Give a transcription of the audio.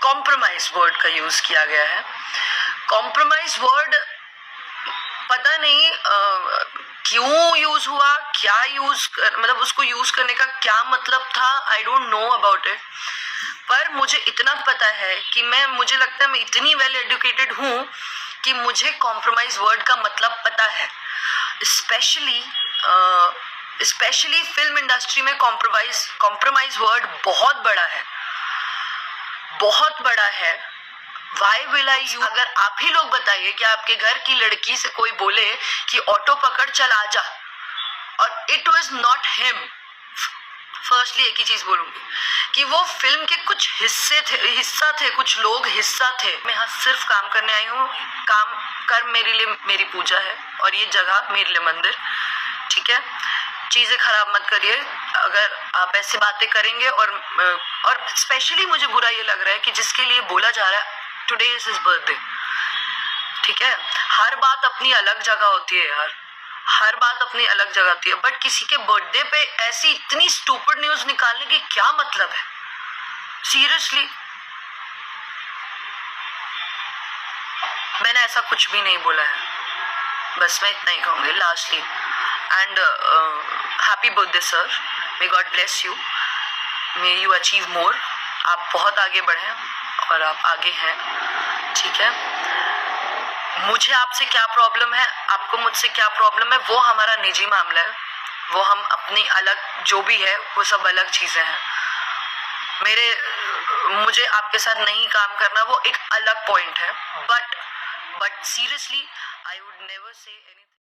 Compromise word का use किया गया है। कॉम्प्रोमाइज वर्ड पता नहीं क्यों यूज हुआ, क्या यूज मतलब उसको यूज करने का क्या मतलब था, I don't know about it. पर मुझे इतना पता है कि मुझे लगता है मैं इतनी वेल एजुकेटेड हूँ कि मुझे कॉम्प्रोमाइज वर्ड का मतलब पता है। स्पेशली फिल्म इंडस्ट्री में कॉम्प्रोमाइज वर्ड बहुत बड़ा है, बहुत बड़ा है। Why will I use? अगर आप ही लोग बताइए कि आपके घर की लड़की से कोई बोले कि ऑटो पकड़ चल आजा, और it was not him. Firstly एक ही चीज बोलूंगी कि वो फिल्म के कुछ हिस्सा थे, कुछ लोग हिस्सा थे। मैं यहाँ सिर्फ काम करने आई हूँ, काम कर मेरे लिए मेरी पूजा है और ये जगह मेरे लिए मंदिर, ठीक है। चीजें खराब मत करिए अगर आप ऐसी बातें करेंगे। और स्पेशली मुझे बुरा ये लग रहा है कि जिसके लिए बोला जा रहा है टुडे इज हिज बर्थडे, ठीक है। हर बात अपनी अलग जगह होती है यार, हर बात अपनी अलग जगह होती है, बट किसी के बर्थडे पे ऐसी इतनी स्टूपिड न्यूज निकालने की क्या मतलब है? सीरियसली, मैंने ऐसा कुछ भी नहीं बोला है, बस मैं इतना ही कहूंगी lastly. And happy birthday sir, may God bless you, may you achieve more. आप बहुत आगे बढ़े और आप आगे हैं, ठीक है। मुझे आपसे क्या प्रॉब्लम है, आपको मुझसे क्या प्रॉब्लम है, वो हमारा निजी मामला है। वो हम अपनी अलग जो भी है वो सब अलग चीजें हैं। मुझे आपके साथ नहीं काम करना वो एक अलग पॉइंट है, but seriously I would never say anything.